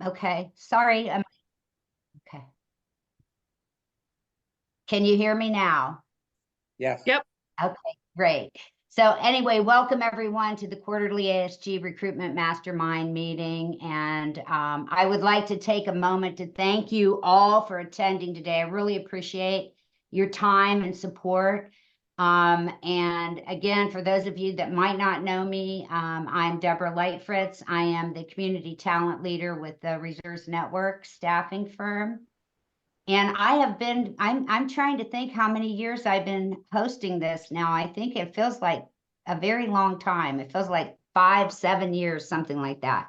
Okay, sorry. Okay. Can you hear me now? Yes. Yep. Okay, great. So anyway, welcome everyone to the quarterly ASG Recruitment Mastermind Meeting. And I would like to take a moment to thank you all for attending today. I really appreciate your time and support. And again, for those of you that might not know me, I'm Deborah Lightfritz. I am the Community Talent Leader with the Reserves Network staffing firm. And I'm trying to think how many years I've been hosting this now. I think it feels like a very long time. It feels like 5, 7 years, something like that.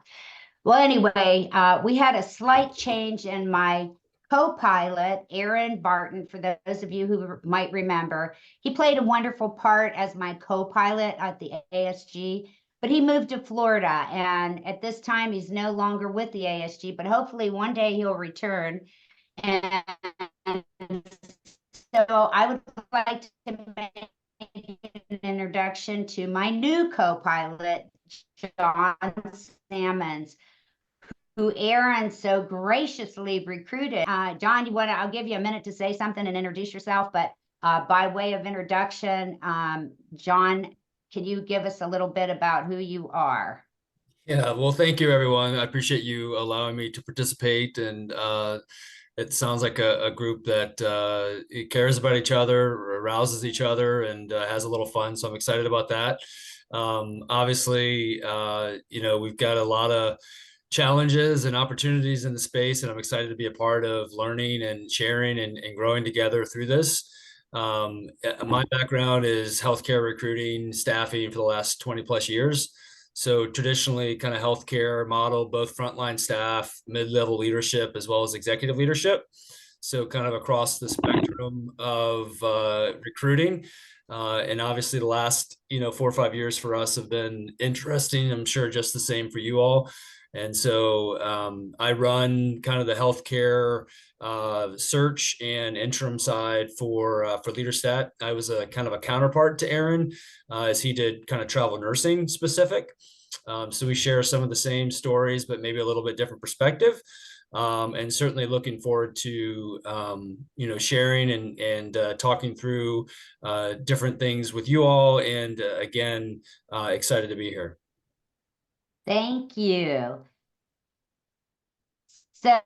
Well, anyway, we had a slight change in my co-pilot, Aaron Barton, for those of you who might remember. He played a wonderful part as my co-pilot at the ASG, but he moved to Florida. And at this time, he's no longer with the ASG, but hopefully one day he'll return. And so I would like to make an introduction to my new co-pilot, John Sammons, who Aaron so graciously recruited. John, I'll give you a minute to say something and introduce yourself, but by way of introduction, John, can you give us a little bit about who you are? Yeah, well, thank you, everyone. I appreciate you allowing me to participate. And it sounds like a group that it cares about each other, arouses each other, and has a little fun. So I'm excited about that. Obviously, we've got a lot of challenges and opportunities in the space, and I'm excited to be a part of learning and sharing and growing together through this. My background is healthcare recruiting, staffing for the last 20 plus years. So traditionally kind of healthcare model, both frontline staff, mid-level leadership, as well as executive leadership. So kind of across the spectrum of recruiting. And obviously the last, 4 or 5 years for us have been interesting. I'm sure just the same for you all. And so I run kind of the healthcare search and interim side for LeaderStat. I was a kind of a counterpart to Aaron, as he did kind of travel nursing specific. So we share some of the same stories, but maybe a little bit different perspective. And certainly looking forward to sharing and talking through different things with you all. And again, excited to be here. Thank you. So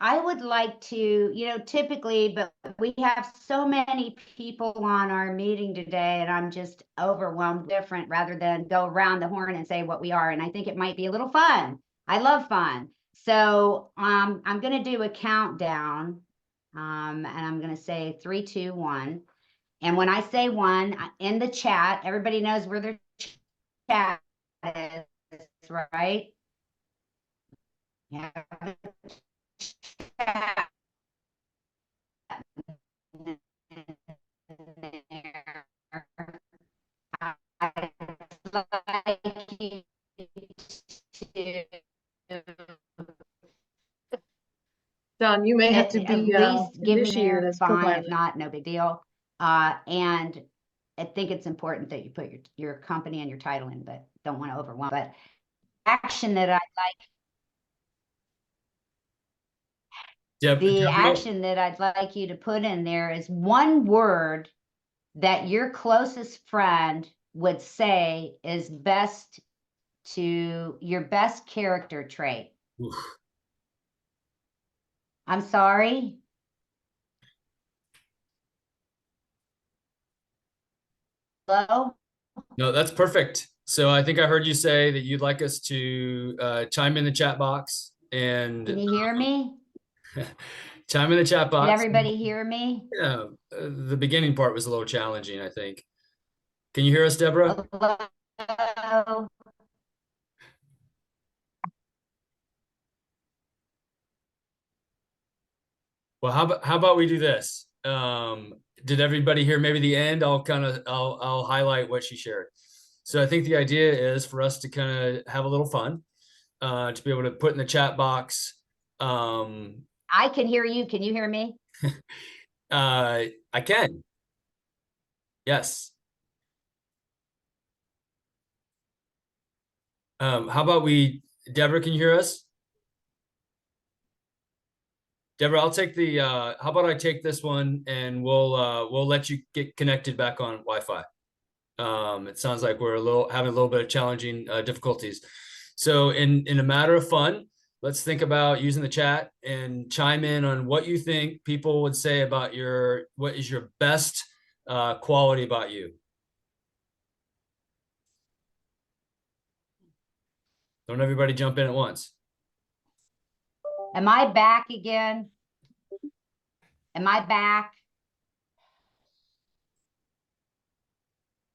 I would like to, typically, but we have so many people on our meeting today, and I'm just overwhelmed different rather than go around the horn and say what we are. And I think it might be a little fun. I love fun. So I'm going to do a countdown, and I'm going to say 3, 2, 1. And when I say 1 in the chat, everybody knows where the chat is, right? Yeah. John, you may have to be at least give me initiated as fine. co-pilot. If not, no big deal. And I think it's important that you put your company and your title in, but don't want to overwhelm. But action that I'd like. Yep. The action that I'd like you to put in there is one word that your closest friend would say is best to your best character trait. Oof. I'm sorry. Hello? No, that's perfect. So I think I heard you say that you'd like us to chime in the chat box and Can you hear me? chime in the chat box. Did everybody hear me? Yeah, the beginning part was a little challenging, I think. Can you hear us, Deborah? Hello? Well, how about we do this? Did everybody hear maybe the end? I'll highlight what she shared. So I think the idea is for us to kind of have a little fun, to be able to put in the chat box. I can hear you. Can you hear me? I can. Yes. How about Deborah, can you hear us? Deborah, I'll take how about I take this one and we'll let you get connected back on Wi-Fi. It sounds like we're having a little bit of challenging difficulties. So in a matter of fun, let's think about using the chat and chime in on what you think people would say about what is your best quality about you. Don't everybody jump in at once. Am I back again? Am I back?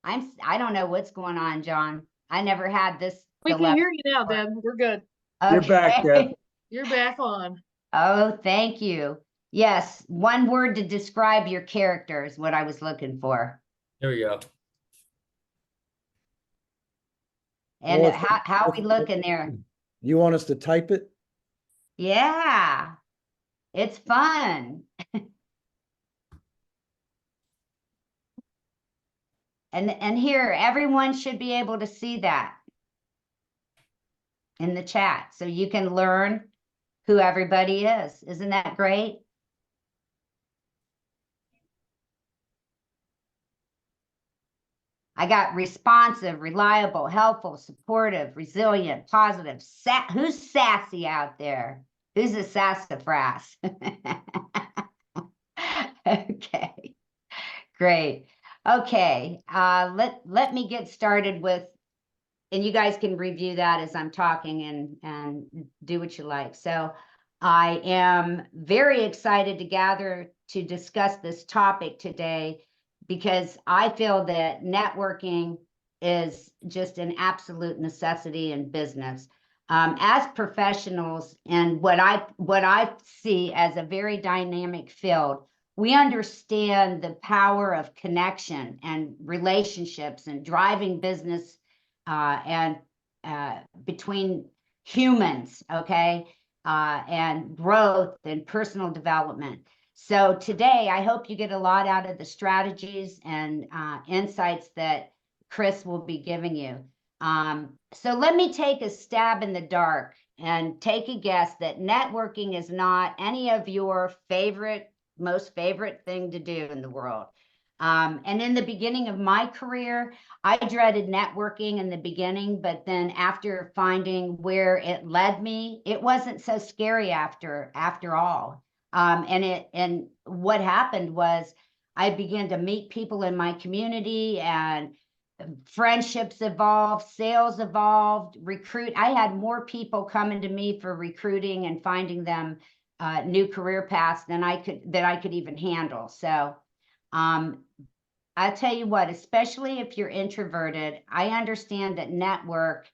I don't know what's going on, John. I never had this. We can hear you now, Deb. We're good. Okay. You're back, Deb. You're back on. Oh, thank you. Yes, one word to describe your character is what I was looking for. There we go. And Well, how are we looking there? You want us to type it? Yeah, it's fun. And here, everyone should be able to see that in the chat, so you can learn who everybody is. Isn't that great? I got responsive, reliable, helpful, supportive, resilient, positive. Who's sassy out there? Who's a sassafras? Okay, great. Okay, let me get started with, and you guys can review that as I'm talking and do what you like. So I am very excited to discuss this topic today, because I feel that networking is just an absolute necessity in business. As professionals, and what I see as a very dynamic field, we understand the power of connection and relationships and driving business and between humans, okay, and growth and personal development. So today, I hope you get a lot out of the strategies and insights that Chris will be giving you. So let me take a stab in the dark and take a guess that networking is not any of your most favorite thing to do in the world. And in the beginning of my career, I dreaded networking in the beginning, but then after finding where it led me, it wasn't so scary after all. And what happened was I began to meet people in my community, and friendships evolved, sales evolved, I had more people coming to me for recruiting and finding them new career paths than I could even handle. So I'll tell you what, especially if you're introverted, I understand that network,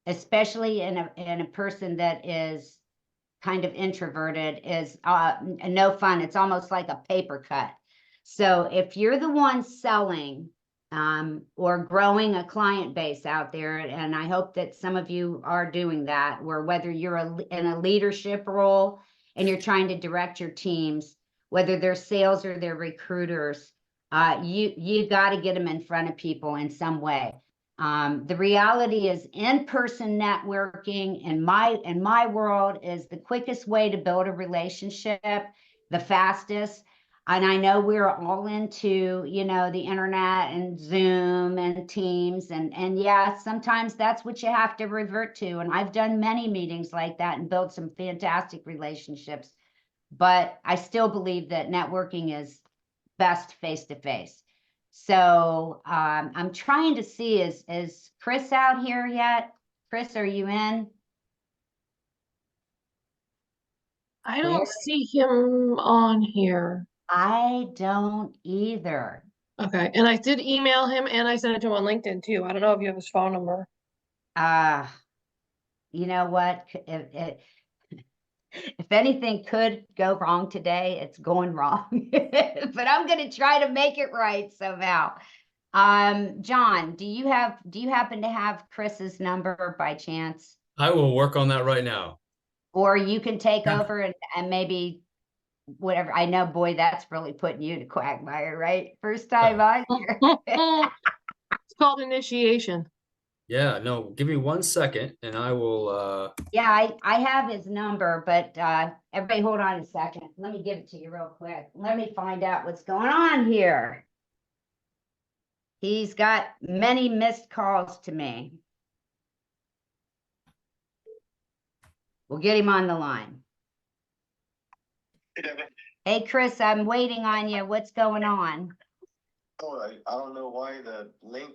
especially in a person that is kind of introverted, is no fun. It's almost like a paper cut. So if you're the one selling or growing a client base out there, and I hope that some of you are doing that, or whether you're in a leadership role and you're trying to direct your teams, whether they're sales or they're recruiters, you got to get them in front of people in some way. The reality is in-person networking in my world is the quickest way to build a relationship, the fastest. And I know we're all into, the internet and Zoom and Teams, and yeah, sometimes that's what you have to revert to. And I've done many meetings like that and built some fantastic relationships, but I still believe that networking is best face-to-face. So I'm trying to see, is Chris out here yet? Chris, are you in? I don't see him on here. I don't either. Okay, and I did email him and I sent it to him on LinkedIn too. I don't know if you have his phone number. You know what? If anything could go wrong today, it's going wrong. But I'm going to try to make it right somehow. John, do you happen to have Chris's number by chance? I will work on that right now. Or you can take over and maybe whatever. I know, boy, that's really putting you to quagmire, right? First time on here. It's called initiation. Yeah, no, give me 1 second and I will, Yeah, I have his number, but everybody hold on a second. Let me give it to you real quick. Let me find out what's going on here. He's got many missed calls to me. We'll get him on the line. Hey, Devin. Hey, Chris, I'm waiting on you. What's going on? Oh, I don't know why the link.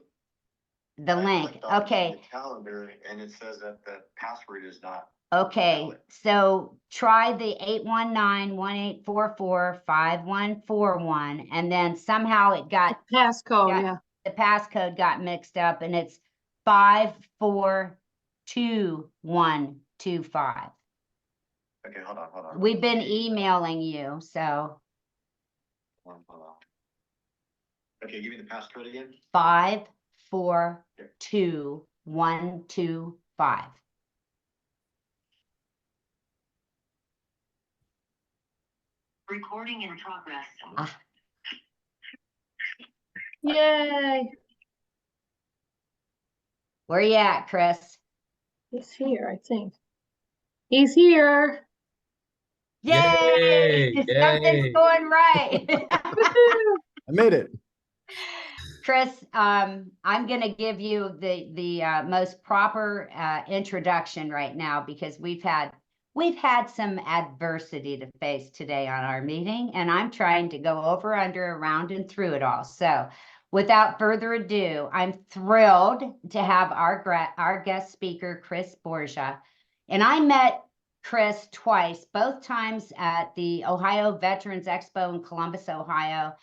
The I link. clicked on Okay. the calendar and it says that the password is not. Okay, valid. so try the 819-1844-5141, and then somehow it got Passcode, Yeah. yeah. the passcode got mixed up, and it's 542125. Okay, hold on. We've been emailing you, so Hold on. Okay, give me the passcode again. 542125. Recording in progress. Yay. Where you at, Chris? He's here, I think. He's here. Yay! Yay! Something's Yay. going right. I made it. Chris, I'm gonna give you the most proper introduction right now, because we've had some adversity to face today on our meeting, and I'm trying to go over, under, around, and through it all. So without further ado, I'm thrilled to have our guest speaker, Chris Borja. And I met Chris twice, both times at the Ohio Veterans Expo in Columbus, Ohio.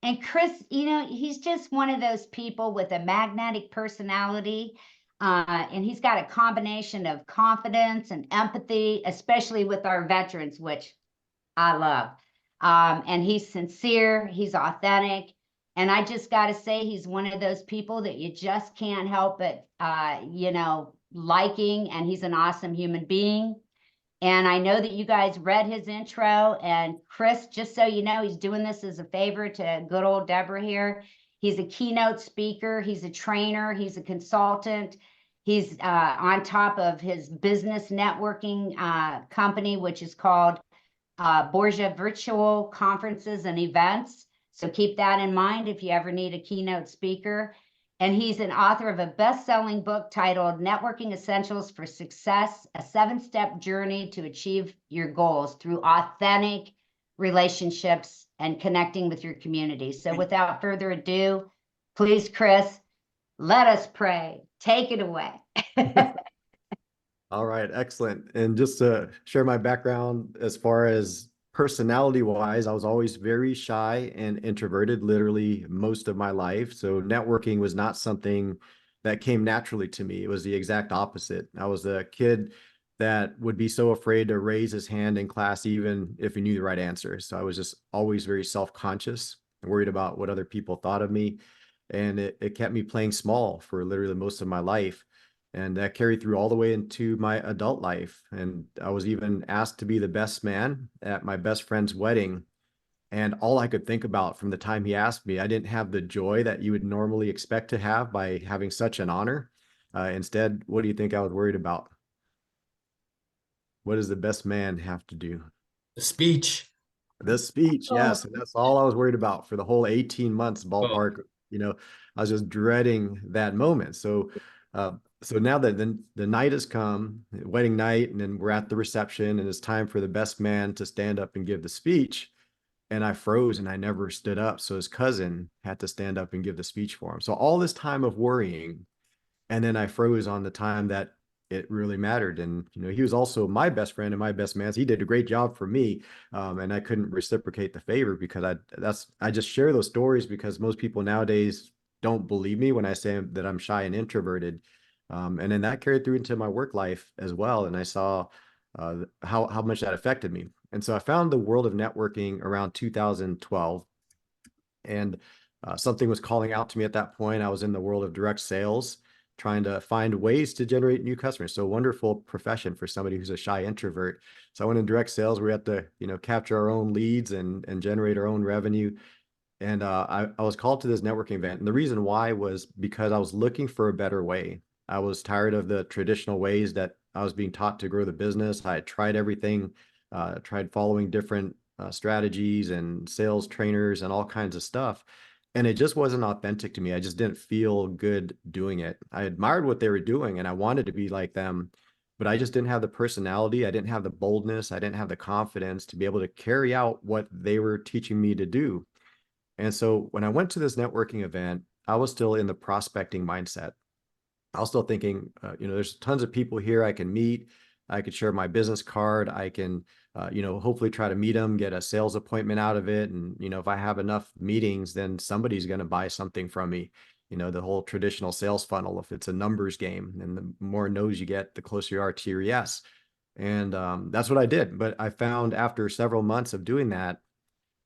And Chris, he's just one of those people with a magnetic personality. And he's got a combination of confidence and empathy, especially with our veterans, which I love. And he's sincere, he's authentic. And I just got to say, he's one of those people that you just can't help but, liking. And he's an awesome human being. And I know that you guys read his intro, and Chris, just so you know, he's doing this as a favor to good old Deborah here. He's a keynote speaker, he's a trainer, he's a consultant. He's on top of his business networking company, which is called Borja Virtual Conferences and Events. So keep that in mind if you ever need a keynote speaker. And he's an author of a best-selling book titled Networking Essentials for Success, a 7-step journey to achieve your goals through authentic relationships and connecting with your community. So without further ado, please, Chris, let us pray. Take it away. All right, excellent. And just to share my background as far as personality wise, I was always very shy and introverted, literally most of my life. So networking was not something that came naturally to me. It was the exact opposite. I was a kid that would be so afraid to raise his hand in class, even if he knew the right answer. So I was just always very self-conscious and worried about what other people thought of me. And it kept me playing small for literally most of my life. And that carried through all the way into my adult life. And I was even asked to be the best man at my best friend's wedding. And all I could think about from the time he asked me, I didn't have the joy that you would normally expect to have by having such an honor. Instead, what do you think I was worried about? What does the best man have to do? The speech. The speech, yes. And that's all I was worried about for the whole 18 months Oh, ballpark. I was just dreading that moment. So now that the night has come, wedding night, and then we're at the reception, and it's time for the best man to stand up and give the speech. And I froze and I never stood up. So his cousin had to stand up and give the speech for him. So all this time of worrying, and then I froze on the time that it really mattered. And he was also my best friend and my best man. So he did a great job for me, and I couldn't reciprocate the favor because I just share those stories because most people nowadays don't believe me when I say that I'm shy and introverted. And then that carried through into my work life as well. And I saw how much that affected me. And so I found the world of networking around 2012, and something was calling out to me at that point. I was in the world of direct sales, trying to find ways to generate new customers. So a wonderful profession for somebody who's a shy introvert. So I went in direct sales. We had to, capture our own leads and generate our own revenue. And I was called to this networking event. And the reason why was because I was looking for a better way. I was tired of the traditional ways that I was being taught to grow the business. I had tried everything, tried following different strategies and sales trainers and all kinds of stuff. And it just wasn't authentic to me. I just didn't feel good doing it. I admired what they were doing and I wanted to be like them, but I just didn't have the personality. I didn't have the boldness. I didn't have the confidence to be able to carry out what they were teaching me to do. And so when I went to this networking event, I was still in the prospecting mindset. I was still thinking, there's tons of people here I can meet. I could share my business card. I can, hopefully try to meet them, get a sales appointment out of it. And, if I have enough meetings, then somebody's going to buy something from me. The whole traditional sales funnel, if it's a numbers game, and the more no's you get, the closer you are to your yes. And that's what I did. But I found after several months of doing that,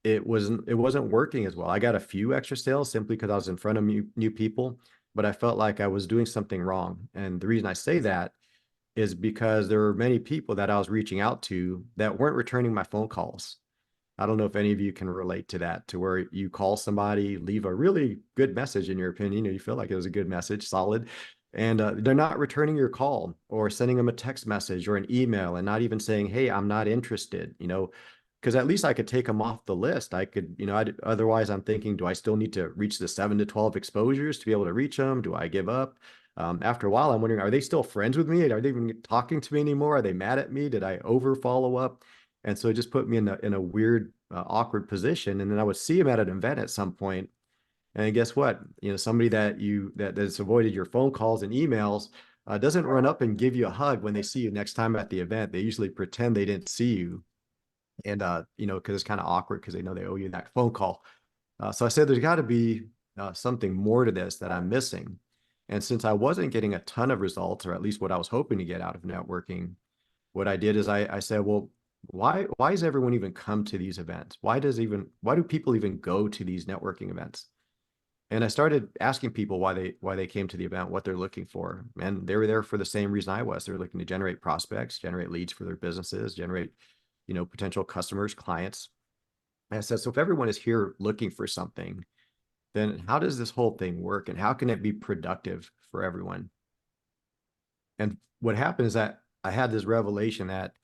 it wasn't working as well. I got a few extra sales simply because I was in front of new people, but I felt like I was doing something wrong. And the reason I say that is because there were many people that I was reaching out to that weren't returning my phone calls. I don't know if any of you can relate to that, to where you call somebody, leave a really good message in your opinion, or you feel like it was a good message, solid, and they're not returning your call or sending them a text message or an email and not even saying, hey, I'm not interested, because at least I could take them off the list. I could, otherwise I'm thinking, do I still need to reach the 7 to 12 exposures to be able to reach them? Do I give up? After a while, I'm wondering, are they still friends with me? Are they even talking to me anymore? Are they mad at me? Did I over follow up? And so it just put me in a weird, awkward position. And then I would see him at an event at some point, and guess what? Somebody that's avoided your phone calls and emails doesn't run up and give you a hug when they see you next time at the event. They usually pretend they didn't see you, and because it's kind of awkward because they know they owe you that phone call. So I said, there's got to be something more to this that I'm missing. And since I wasn't getting a ton of results, or at least what I was hoping to get out of networking, what I did is I said, well, why does everyone even come to these events? Why do people even go to these networking events? And I started asking people why they came to the event, what they're looking for. And they were there for the same reason I was. They're looking to generate prospects, generate leads for their businesses, generate, potential customers, clients. And I said, so if everyone is here looking for something, then how does this whole thing work and how can it be productive for everyone? And what happened is that I had this revelation that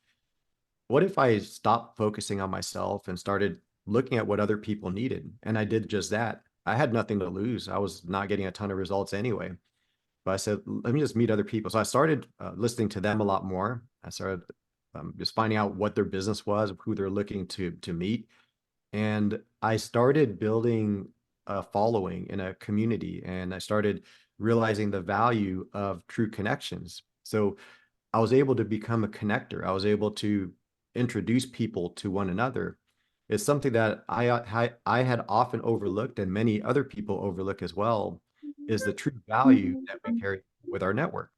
what if I stopped focusing on myself and started looking at what other people needed? And I did just that. I had nothing to lose. I was not getting a ton of results anyway. But I said, let me just meet other people. So I started listening to them a lot more. I started just finding out what their business was, who they're looking to meet. And I started building a following in a community, and I started realizing the value of true connections. So I was able to become a connector. I was able to introduce people to one another. It's something that I had often overlooked, and many other people overlook as well, is the true value that we carry with our network.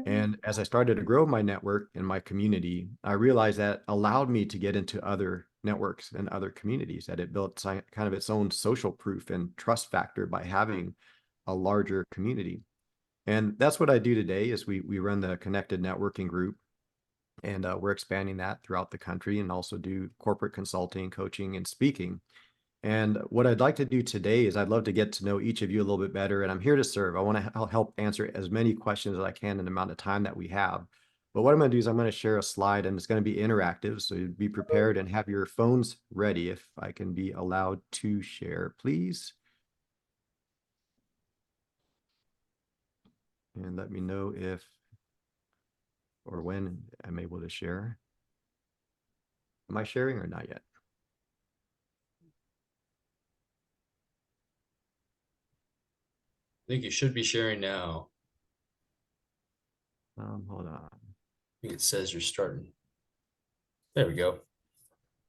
And as I started to grow my network and my community, I realized that allowed me to get into other networks and other communities, that it built kind of its own social proof and trust factor by having a larger community. And that's what I do today is we run the Connected Networking Group, and we're expanding that throughout the country, and also do corporate consulting, coaching, and speaking. And what I'd like to do today is I'd love to get to know each of you a little bit better, and I'm here to serve. I want to help answer as many questions as I can in the amount of time that we have. But what I'm going to do is I'm going to share a slide, and it's going to be interactive. So be prepared and have your phones ready. If I can be allowed to share, please. And let me know if or when I'm able to share. Am I sharing or not yet? I think you should be sharing now. Hold on. I think it says you're starting. There we go.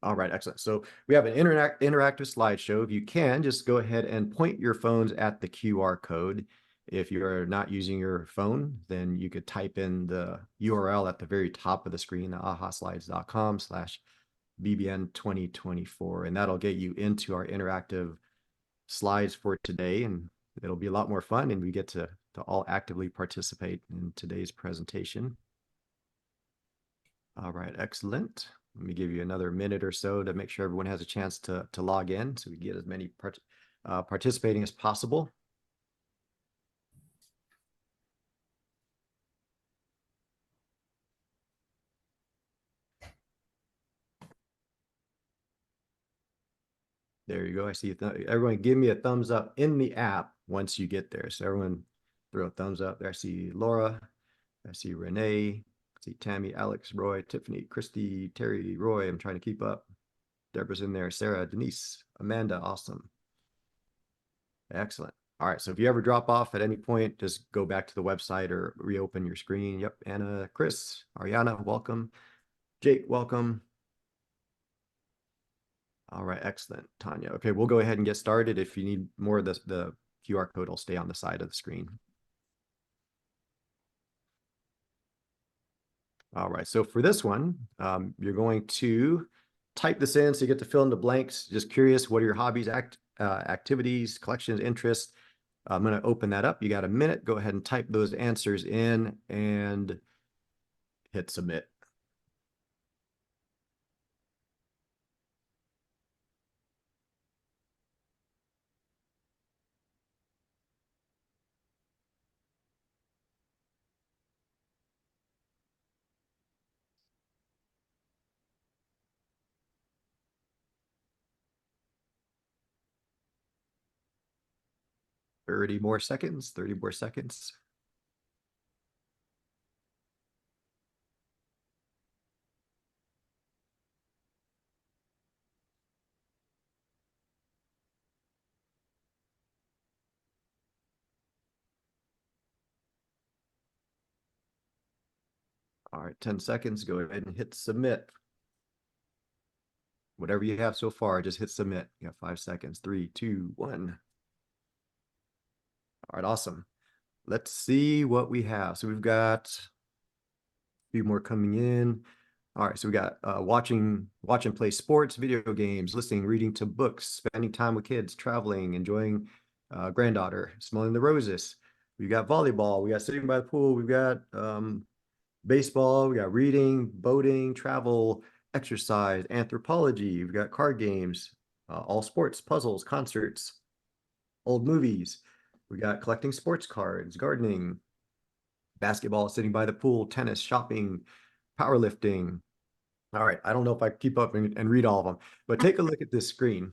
All right, excellent. So we have an interactive slideshow. If you can, just go ahead and point your phones at the QR code. If you're not using your phone, then you could type in the URL at the very top of the screen, ahaslides.com/BBN2024, and that'll get you into our interactive slides for today. And it'll be a lot more fun, and we get to all actively participate in today's presentation. All right, excellent. Let me give you another minute or so to make sure everyone has a chance to log in so we get as many participating as possible. There you go. I see everyone give me a thumbs up in the app once you get there. So everyone throw a thumbs up there. I see Laura. I see Renee. I see Tammy, Alex, Roy, Tiffany, Christy, Terry, Roy. I'm trying to keep up. Deborah's in there. Sarah, Denise, Amanda. Awesome. Excellent. All right. So if you ever drop off at any point, just go back to the website or reopen your screen. Yep. Anna, Chris, Ariana, welcome. Jake, welcome. All right, excellent, Tanya. Okay, we'll go ahead and get started. If you need more of this, the QR code will stay on the side of the screen. All right, so for this one, you're going to type this in so you get to fill in the blanks. Just curious, what are your hobbies, activities, collections, interests? I'm going to open that up. You got a minute. Go ahead and type those answers in and hit submit. Thirty more seconds. All right, 10 seconds. Go ahead and hit submit. Whatever you have so far, just hit submit. You got 5 seconds. 3, 2, 1. All right, awesome. Let's see what we have. So we've got a few more coming in. All right, so we got watch and play sports, video games, listening, reading to books, spending time with kids, traveling, enjoying granddaughter, smelling the roses. We got volleyball. We got sitting by the pool. We've got baseball. We got reading, boating, travel, exercise, anthropology. We've got card games, all sports, puzzles, concerts, old movies. We got collecting sports cards, gardening, basketball, sitting by the pool, tennis, shopping, powerlifting. All right, I don't know if I keep up and read all of them, but take a look at this screen.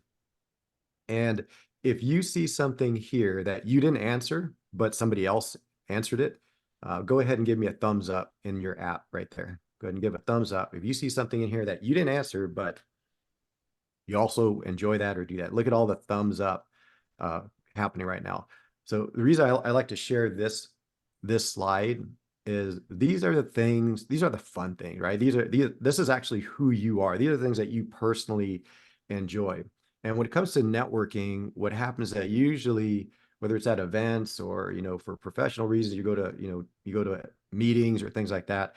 And if you see something here that you didn't answer, but somebody else answered it, go ahead and give me a thumbs up in your app right there. Go ahead and give a thumbs up. If you see something in here that you didn't answer, but you also enjoy that or do that, look at all the thumbs up happening right now. So the reason I like to share this slide is these are the things, these are the fun things, right? This is actually who you are. These are the things that you personally enjoy. And when it comes to networking, what happens is that usually, whether it's at events or, for professional reasons, you go to meetings or things like that,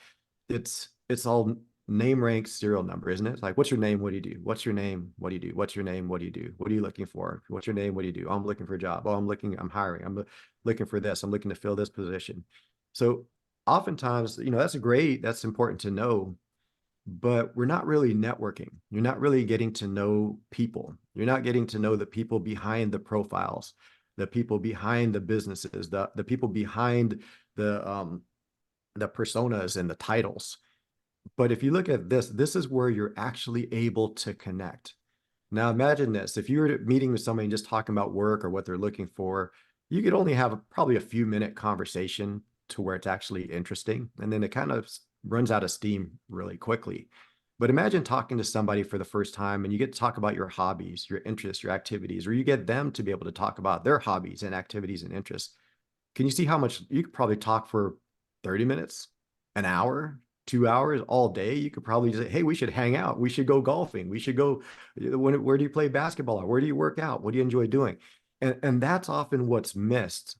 it's all name, rank, serial number, isn't it? Like, what's your name? What do you do? What's your name? What do you do? What's your name? What do you do? What are you looking for? What's your name? What do you do? Oh, I'm looking for a job. Oh, I'm hiring. I'm looking for this. I'm looking to fill this position. So oftentimes, that's important to know, but we're not really networking. You're not really getting to know people. You're not getting to know the people behind the profiles, the people behind the businesses, the people behind the personas and the titles. But if you look at this is where you're actually able to connect. Now imagine this, if you were meeting with somebody and just talking about work or what they're looking for, you could only have probably a few minute conversation to where it's actually interesting. And then it kind of runs out of steam really quickly. But imagine talking to somebody for the first time and you get to talk about your hobbies, your interests, your activities, or you get them to be able to talk about their hobbies and activities and interests. Can you see how much you could probably talk for 30 minutes, an hour, 2 hours, all day? You could probably say, hey, we should hang out. We should go golfing. We should go, where do you play basketball? Where do you work out? What do you enjoy doing? And that's often what's missed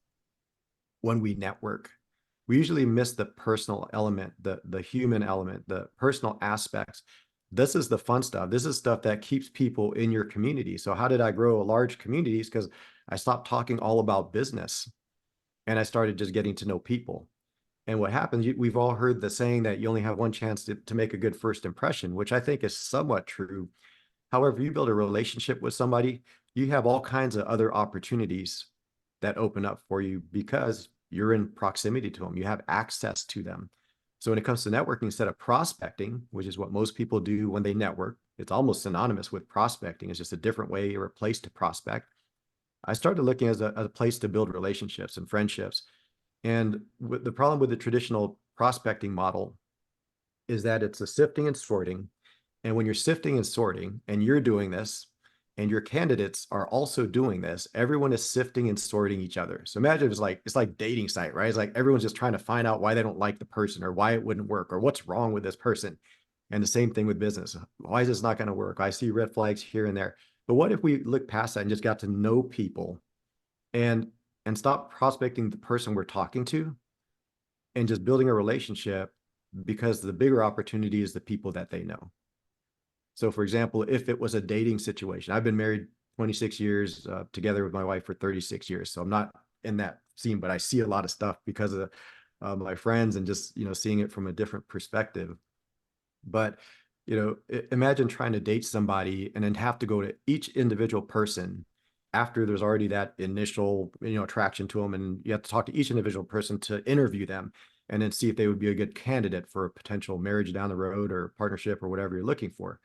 when we network. We usually miss the personal element, the human element, the personal aspects. This is the fun stuff. This is stuff that keeps people in your community. So how did I grow a large community? Because I stopped talking all about business and I started just getting to know people. And what happens, we've all heard the saying that you only have one chance to make a good first impression, which I think is somewhat true. However, you build a relationship with somebody, you have all kinds of other opportunities that open up for you because you're in proximity to them. You have access to them. So when it comes to networking, instead of prospecting, which is what most people do when they network, it's almost synonymous with prospecting. It's just a different way or a place to prospect. I started looking as a place to build relationships and friendships. And the problem with the traditional prospecting model is that it's a sifting and sorting. And when you're sifting and sorting and you're doing this and your candidates are also doing this, everyone is sifting and sorting each other. So imagine it's like dating site, right? It's like everyone's just trying to find out why they don't like the person or why it wouldn't work or what's wrong with this person. And the same thing with business. Why is this not going to work? I see red flags here and there. But what if we look past that and just got to know people and stop prospecting the person we're talking to and just building a relationship, because the bigger opportunity is the people that they know. So for example, if it was a dating situation, I've been married 26 years, together with my wife for 36 years. So I'm not in that scene, but I see a lot of stuff because of my friends and just, seeing it from a different perspective. But, imagine trying to date somebody and then have to go to each individual person after there's already that initial, attraction to them. And you have to talk to each individual person to interview them and then see if they would be a good candidate for a potential marriage down the road or partnership or whatever you're looking for.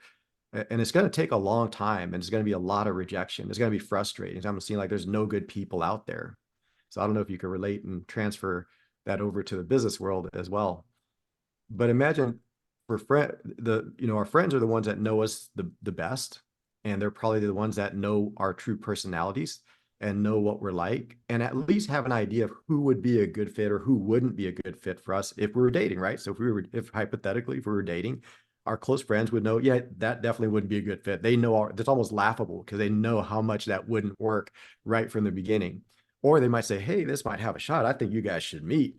And it's going to take a long time, and it's going to be a lot of rejection. It's going to be frustrating. I'm seeing like there's no good people out there. So I don't know if you can relate and transfer that over to the business world as well. But imagine for our friends are the ones that know us the best, and they're probably the ones that know our true personalities and know what we're like, and at least have an idea of who would be a good fit or who wouldn't be a good fit for us if we were dating, right? So if hypothetically, if we were dating, our close friends would know, yeah, that definitely wouldn't be a good fit. They know that's almost laughable because they know how much that wouldn't work right from the beginning. Or they might say, hey, this might have a shot. I think you guys should meet.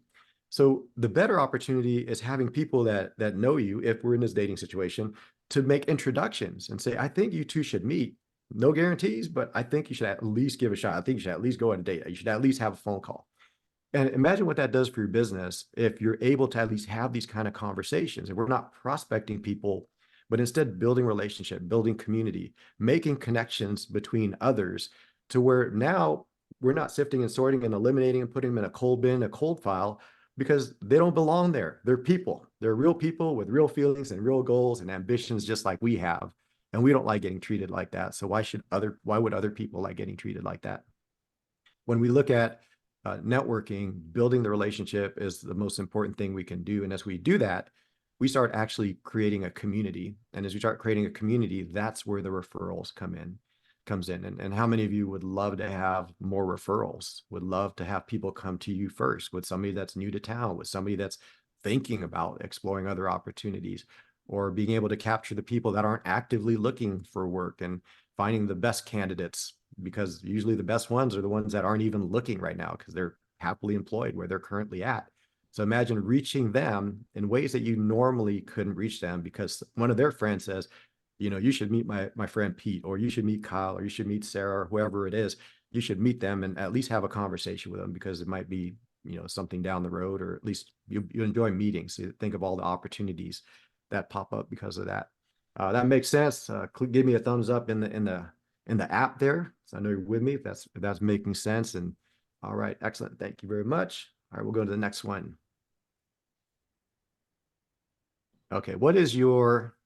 So the better opportunity is having people that know you, if we're in this dating situation, to make introductions and say, I think you two should meet. No guarantees, but I think you should at least give a shot. I think you should at least go on a date. You should at least have a phone call. And imagine what that does for your business if you're able to at least have these kind of conversations. And we're not prospecting people, but instead building relationship, building community, making connections between others, to where now we're not sifting and sorting and eliminating and putting them in a cold bin, a cold file, because they don't belong there. They're people. They're real people with real feelings and real goals and ambitions, just like we have. And we don't like getting treated like that. So why would other people like getting treated like that? When we look at networking, building the relationship is the most important thing we can do. And as we do that, we start actually creating a community. And as we start creating a community, that's where the referrals comes in. And how many of you would love to have more referrals, would love to have people come to you first, with somebody that's new to town, with somebody that's thinking about exploring other opportunities, or being able to capture the people that aren't actively looking for work and finding the best candidates, because usually the best ones are the ones that aren't even looking right now because they're happily employed where they're currently at. So imagine reaching them in ways that you normally couldn't reach them because one of their friends says, you should meet my friend Pete, or you should meet Kyle, or you should meet Sarah, or whoever it is. You should meet them and at least have a conversation with them, because it might be, something down the road, or at least you enjoy meetings. So think of all the opportunities that pop up because of that. That makes sense. Give me a thumbs up in the app there, so I know you're with me, if that's making sense. And all right, excellent. Thank you very much. All right, we'll go to the next one. Okay, what is your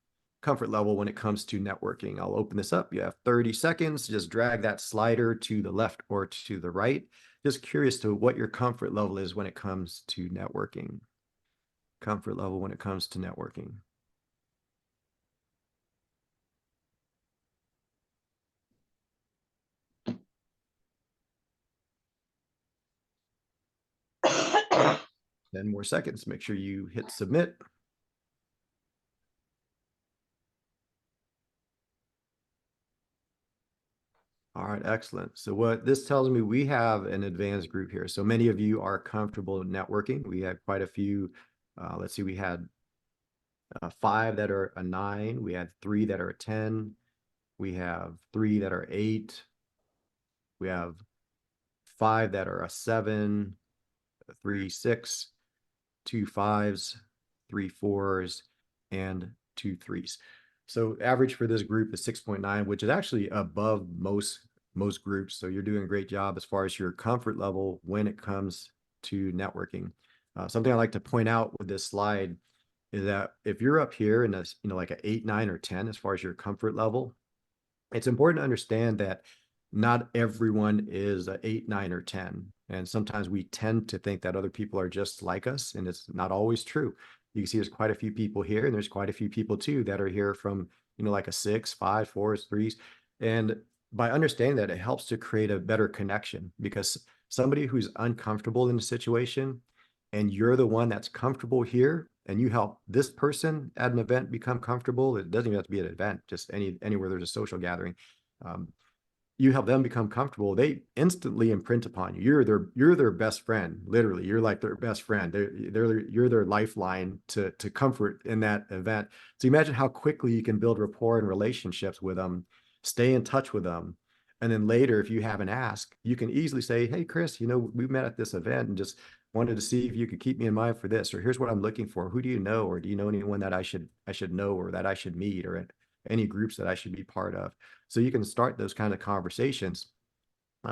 comfort level when it comes to networking? I'll open this up. You have 30 seconds. Just drag that slider to the left or to the right. Just curious to what your comfort level is when it comes to networking. Comfort level when it comes to networking. Ten more seconds. Make sure you hit submit. All right, excellent. So what this tells me, we have an advanced group here. So many of you are comfortable networking. We had quite a few. Let's see, we had 5 that are a 9. We had 3 that are a 10. We have 3 that are 8. We have 5 that are a 7, 3 6, 2 5s, 3 4s, and 2 3s. So average for this group is 6.9, which is actually above most groups. So you're doing a great job as far as your comfort level when it comes to networking. Something I like to point out with this slide is that if you're up here in a, like a 8, 9, or 10, as far as your comfort level, it's important to understand that not everyone is a 8, 9, or 10. And sometimes we tend to think that other people are just like us, and it's not always true. You can see there's quite a few people here, and there's quite a few people too that are here from, like a 6, 5, 4s, 3s. And by understanding that, it helps to create a better connection, because somebody who's uncomfortable in a situation and you're the one that's comfortable here, and you help this person at an event become comfortable. It doesn't even have to be an event, just anywhere there's a social gathering. Um, you help them become comfortable, they instantly imprint upon you. You're their best friend. Literally, you're like their best friend. You're their lifeline to comfort in that event. So imagine how quickly you can build rapport and relationships with them, stay in touch with them. And then later, if you have an ask, you can easily say, hey, Chris, we met at this event and just wanted to see if you could keep me in mind for this, or here's what I'm looking for. Who do you know? Or do you know anyone that I should know, or that I should meet, or any groups that I should be part of? So you can start those kind of conversations.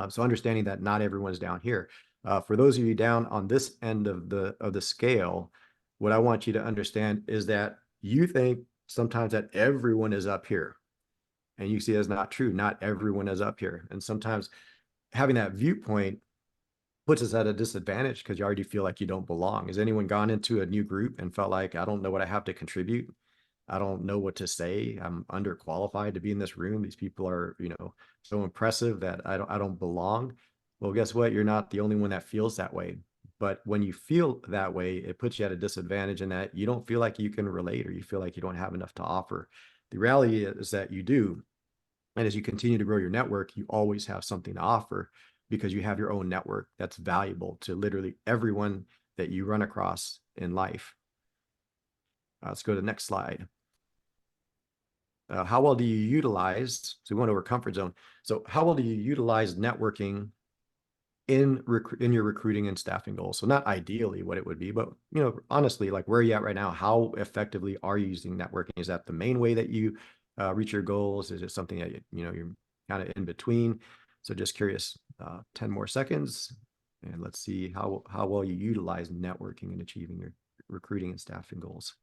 So understanding that not everyone is down here. For those of you down on this end of the scale, what I want you to understand is that you think sometimes that everyone is up here, and you see that's not true. Not everyone is up here, and sometimes having that viewpoint puts us at a disadvantage because you already feel like you don't belong. Has anyone gone into a new group and felt like, I don't know what I have to contribute? I don't know what to say. I'm underqualified to be in this room. These people are, so impressive that I don't belong. Well, guess what? You're not the only one that feels that way. But when you feel that way, it puts you at a disadvantage in that you don't feel like you can relate, or you feel like you don't have enough to offer. The reality is that you do. And as you continue to grow your network, you always have something to offer, because you have your own network that's valuable to literally everyone that you run across in life. Let's go to the next slide. How well do you utilize? So we went over comfort zone. So how well do you utilize networking in your recruiting and staffing goals? So not ideally what it would be, but honestly, like, where are you at right now? How effectively are you using networking? Is that the main way that you reach your goals? Is it something that you're kind of in between? So just curious. 10 more seconds, and let's see how well you utilize networking in achieving your recruiting and staffing goals.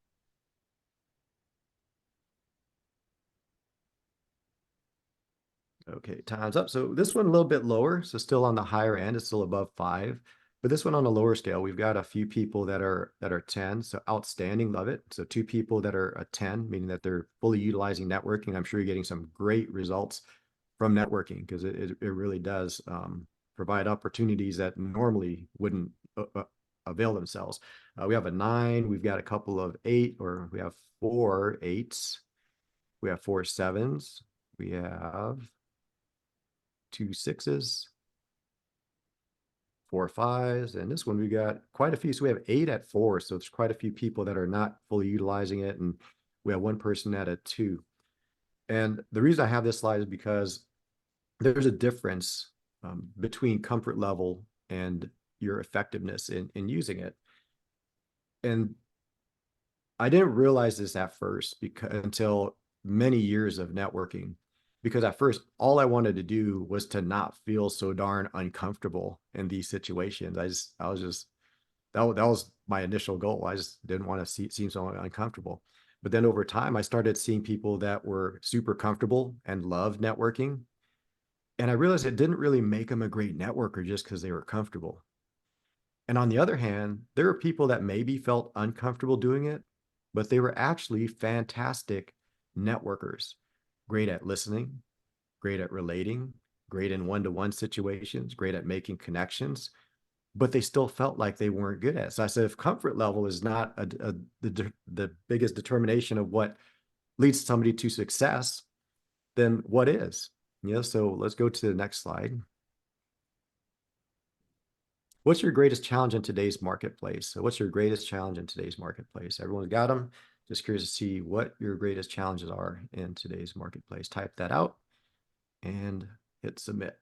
Okay, time's up. So this one a little bit lower, so still on the higher end, it's still above 5. But this one on a lower scale, we've got a few people that are 10, so outstanding, love it. So 2 people that are a 10, meaning that they're fully utilizing networking. I'm sure you're getting some great results from networking, because it really does provide opportunities that normally wouldn't avail themselves. We have a 9, we've got a couple of 8, or we have 4 8s, we have 4 7s, we have 2 6s, 4 5s, and this one we got quite a few. So we have 8 at 4, so there's quite a few people that are not fully utilizing it, and we have 1 person at a 2. And the reason I have this slide is because there's a difference between comfort level and your effectiveness in using it. And I didn't realize this at first, until many years of networking, because at first all I wanted to do was to not feel so darn uncomfortable in these situations. That was my initial goal. I just didn't want to seem so uncomfortable. But then over time, I started seeing people that were super comfortable and loved networking. And I realized it didn't really make them a great networker just because they were comfortable. And on the other hand, there are people that maybe felt uncomfortable doing it, but they were actually fantastic networkers, great at listening, great at relating, great in one-to-one situations, great at making connections, but they still felt like they weren't good at it. So I said, if comfort level is not the biggest determination of what leads somebody to success, then what is? So let's go to the next slide. What's your greatest challenge in today's marketplace? So what's your greatest challenge in today's marketplace? Everyone's got them. Just curious to see what your greatest challenges are in today's marketplace. Type that out and hit submit.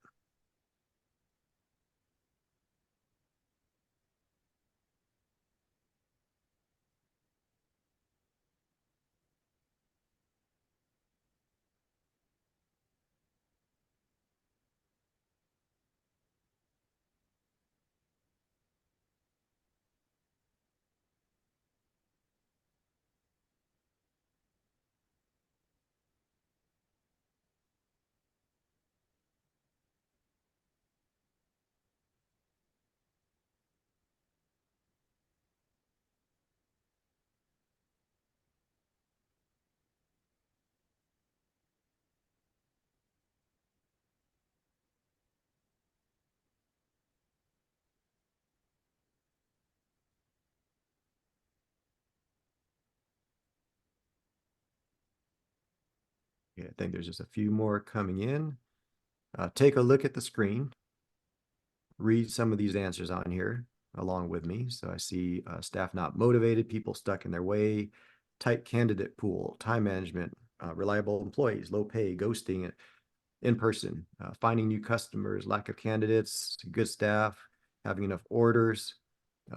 Yeah, I think there's just a few more coming in. Take a look at the screen. Read some of these answers on here along with me. So I see staff not motivated, people stuck in their way, tight candidate pool, time management, reliable employees, low pay, ghosting in person, finding new customers, lack of candidates, good staff, having enough orders,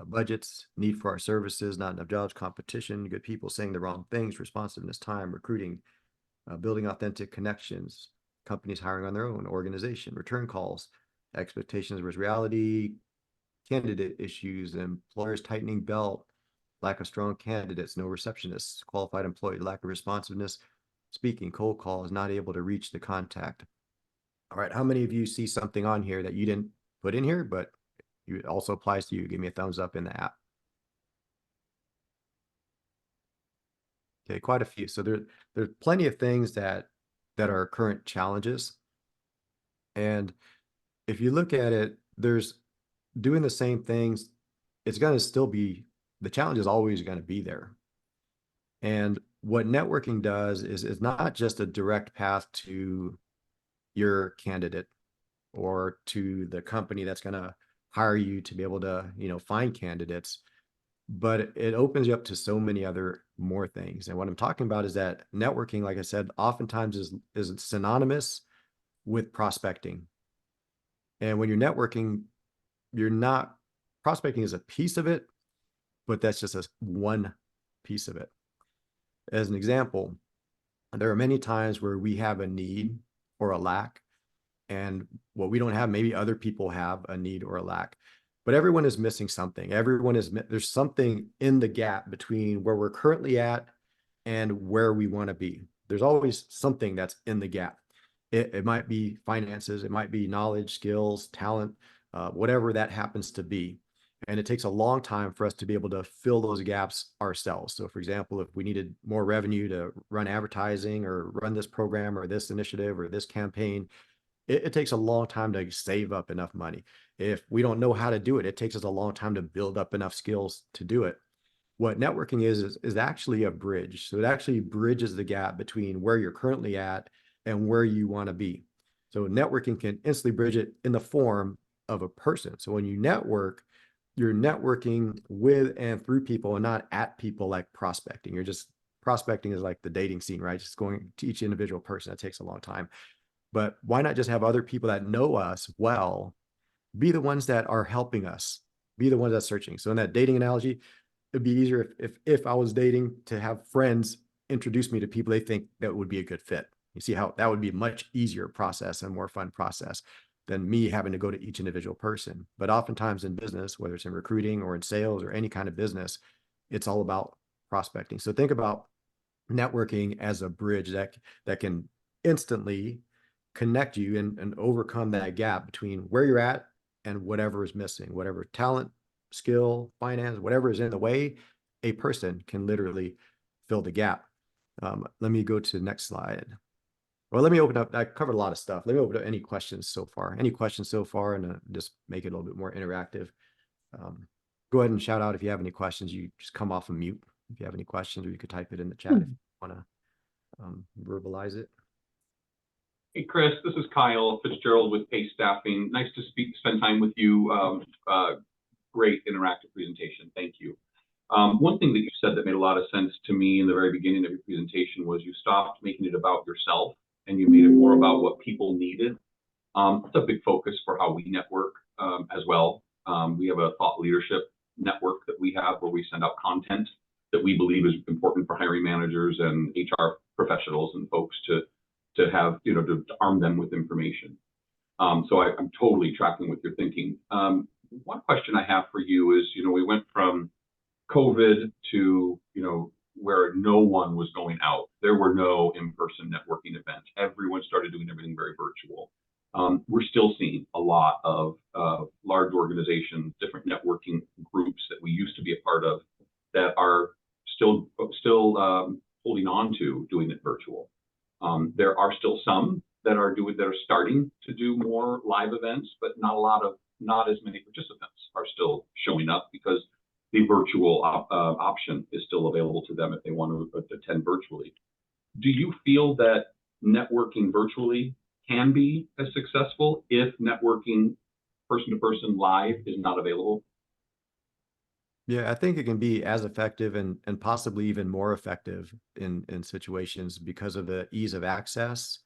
budgets, need for our services, not enough jobs, competition, good people saying the wrong things, responsiveness, time, recruiting, building authentic connections, companies hiring on their own, organization, return calls, expectations versus reality, candidate issues, employers tightening belt, lack of strong candidates, no receptionists, qualified employees, lack of responsiveness, speaking, cold calls, not able to reach the contact. All right, how many of you see something on here that you didn't put in here, but it also applies to you? Give me a thumbs up in the app. Okay, quite a few. So there's plenty of things that are current challenges. And if you look at it, there's doing the same things. It's going to still be, the challenge is always going to be there. And what networking does is it's not just a direct path to your candidate or to the company that's going to hire you to be able to, find candidates, but it opens you up to so many other more things. And what I'm talking about is that networking, like I said, oftentimes is synonymous with prospecting. And when you're networking, you're not, prospecting is a piece of it, but that's just one piece of it. As an example, there are many times where we have a need or a lack, and what we don't have, maybe other people have a need or a lack, but everyone is missing something. There's something in the gap between where we're currently at and where we want to be. There's always something that's in the gap. It might be finances, it might be knowledge, skills, talent, whatever that happens to be. And it takes a long time for us to be able to fill those gaps ourselves. So for example, if we needed more revenue to run advertising or run this program or this initiative or this campaign, it takes a long time to save up enough money. If we don't know how to do it, it takes us a long time to build up enough skills to do it. What networking is actually a bridge. So it actually bridges the gap between where you're currently at and where you want to be. So networking can instantly bridge it in the form of a person. So when you network, you're networking with and through people and not at people, like prospecting. You're just, prospecting is like the dating scene, right? Just going to each individual person. That takes a long time. But why not just have other people that know us well be the ones that are helping us, be the ones that's searching? So in that dating analogy, it'd be easier if I was dating to have friends introduce me to people they think that would be a good fit. You see how that would be a much easier process and more fun process than me having to go to each individual person. But oftentimes in business, whether it's in recruiting or in sales or any kind of business, it's all about prospecting. So think about networking as a bridge that can instantly connect you and overcome that gap between where you're at and whatever is missing, whatever talent, skill, finance, whatever is in the way. A person can literally fill the gap. Let me go to the next slide. Well, let me open up. I covered a lot of stuff. Let me open up any questions so far. Any questions so far, and just make it a little bit more interactive. Go ahead and shout out if you have any questions. You just come off of mute if you have any questions, or you could type it in the chat if you want to verbalize it. Hey, Chris, this is Kyle Fitzgerald with Pace Staffing. Nice to spend time with you. Great interactive presentation. Thank you. One thing that you said that made a lot of sense to me in the very beginning of your presentation was you stopped making it about yourself and you made it more about what people needed. That's a big focus for how we network as well. We have a thought leadership network that we have where we send out content that we believe is important for hiring managers and HR professionals and folks to have, to arm them with information. So I'm totally tracking with your thinking. One question I have for you is, we went from COVID to, where no one was going out. There were no in-person networking events. Everyone started doing everything very virtual. We're still seeing a lot of large organizations, different networking groups that we used to be a part of that are still holding on to doing it virtual. There are still some that are starting to do more live events, but not as many participants are still showing up because the virtual option is still available to them if they want to attend virtually. Do you feel that networking virtually can be as successful if networking person to person live is not available? Yeah, I think it can be as effective and possibly even more effective in situations because of the ease of access.